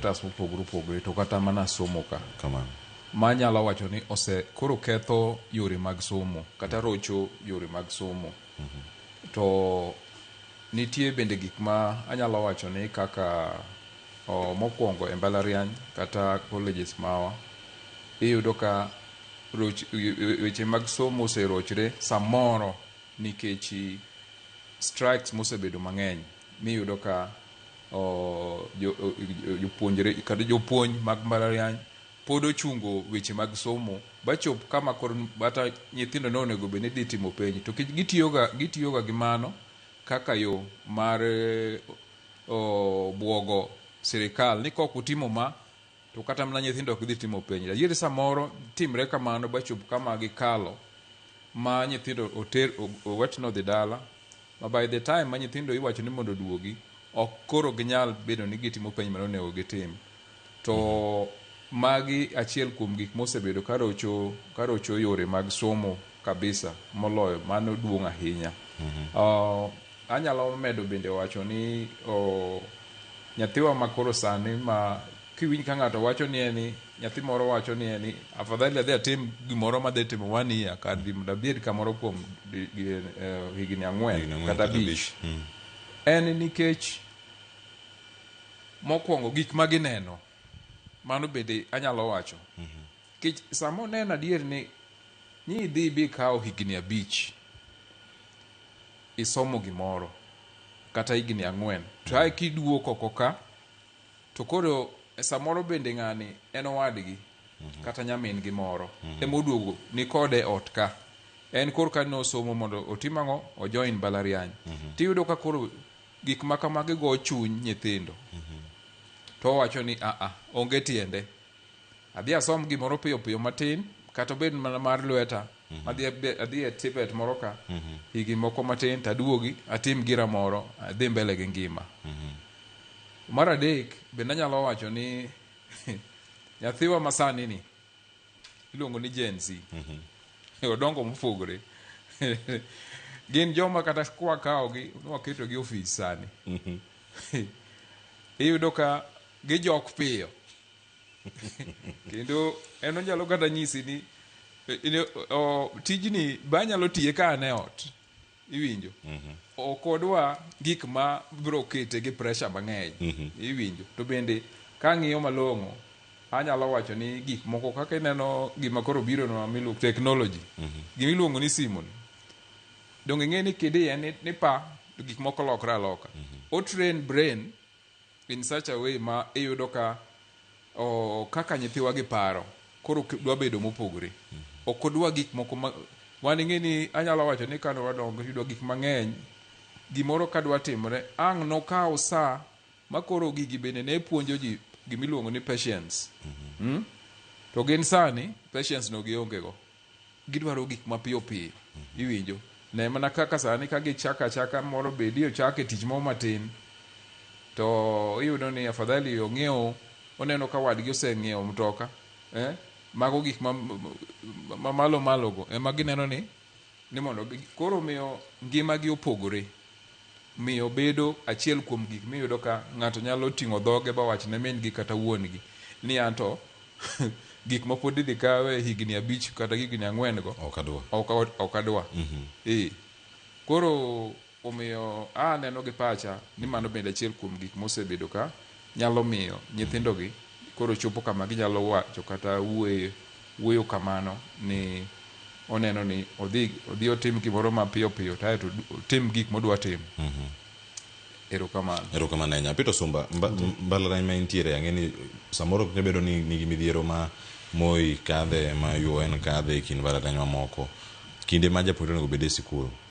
sectors mopogore to kata mana somo ka kamano manyalo wacho ni koro ketho yore mag somo kata rocho yore mag somo. To nitie bende gik ma anyalo wacho ni kaka mokwongo e mbalariany kata colleges mawa iyudo ka weche mag somo oserochre samoro nikech strikes mosebedo mang'eny miyudo ka jopuonjre kata jopuonj mag mbalariany pod ochungo weche mag somo bachop kama koro bata nyithindo ne onego bed ni dhi timo penj to gitiyoga gi mano kaka yo mar buogo sirikal ni kok utimo ma to kata mana nyithindo ok dhi timo penj. Adier samoro timre kamano bachop kama gikalo ma nyithindo owachno dhi dala ma by the time ma nyithindo iwacho ni mondo duogi ok koro ginyal bedo ni gitimo penj mano onego gitim. To magi achiel kuom gik mosebedo karocho yore mag somo kabisa moloyo mano duong' ahinya. Anyalo medo bende wacho ni nyathiwa makoro sani ma kiwinj ka ng'ato wacho ni eni nyathi moro wacho ni eni afadhali adhi atim gimoro madhi timo 1 year kar dhi mondo abed kamoro kuom higni 4 kata 5 en nikech mokwongo gik ma gineno mano bende anyalo wacho kich samo neno adier ni idhi bi kawo higni 5 isomo gimoro kata higni 4 to ai kiduoko oko ka to koro samoro bende ng'ani en owadgi kata nyamin gi moro emoduogo ni kode ot ka en koro ka nosomo mondo otim ang'o ojoin mbalariany tiyudo ka koro gik ma kamagi go chuny nyithindo to wacho ni onge tiende adhi asom gimoro piyo matin kata bed mana mar lweta adhi e tibet moro ka higi moko matin taduogi atim gira moro adhi mbele gi ngima. Mar adek bende anyalo wacho ni nyathiwa masani ni iluongo ni Gen Z odongo mopogore gin joma kata kwa kawogi nwaketogi ofis sani iyudo ka gijok piyo kendo en onyalo kata nyisi ni tijni banyalo tiye ka ane ot iwinjo okodwa gik ma biro kete gi pressure mang'eny iwinjo. To bende kang'iyo malong'o anyalo wacho ni gik moko kaka ineno gima koro biro no miluongo technology gimiluongo ni simu donge ng'e ni kidiye ni gik moko lokra aloka o train brain in such a way ma iyudo ka kaka nyithiwa gi paro koro dwa bedo mopogore ok odwa gik moko wan ng'e ni anyalo wacho ni kano wadongo yudo gik mang'eny gimoro kadwa timore ang' nokaw saa makoro gigi bende ne puonjo ji gimiluongo ni patience to gin sani patience no gionge go gidwaro gik mapiyo iwinjo ne mana kaka sani ka gichaka moro bedi ochake tich mo matin to iyudo ni afadhali ong'iewo oneno ka wadgi oseng'iewo mtoka mago gik ma malo go ema gineno ni mondo koro miyo ngima gi opogore miyo bedo achiel kuom gik miyudo ka ng'ato nyalo ting'o dhoge ba wach ne min gi kata wuon gi ni anto gik ma pod dhi kawe higni 5 kata higni 4 go ok adwa koro omiyo neno gi pacha ni mano bende achiel kuom gik mosebedo ka nyalo miyo nyithindo gi koro chopo kama ginyalo wacho kata wuoyo kamano ni oneno ni odhi otim gimoro mapiyo to otim gik modwa timo. Erokamano nya Peter Sumba mbalariany ma intiere ang'e ni samoro ne bedo ni nigi midhiero ma Moi kadhe ma UN kadhe kind mbalariany mamoko kinde ma japuonjre onego bed e sikul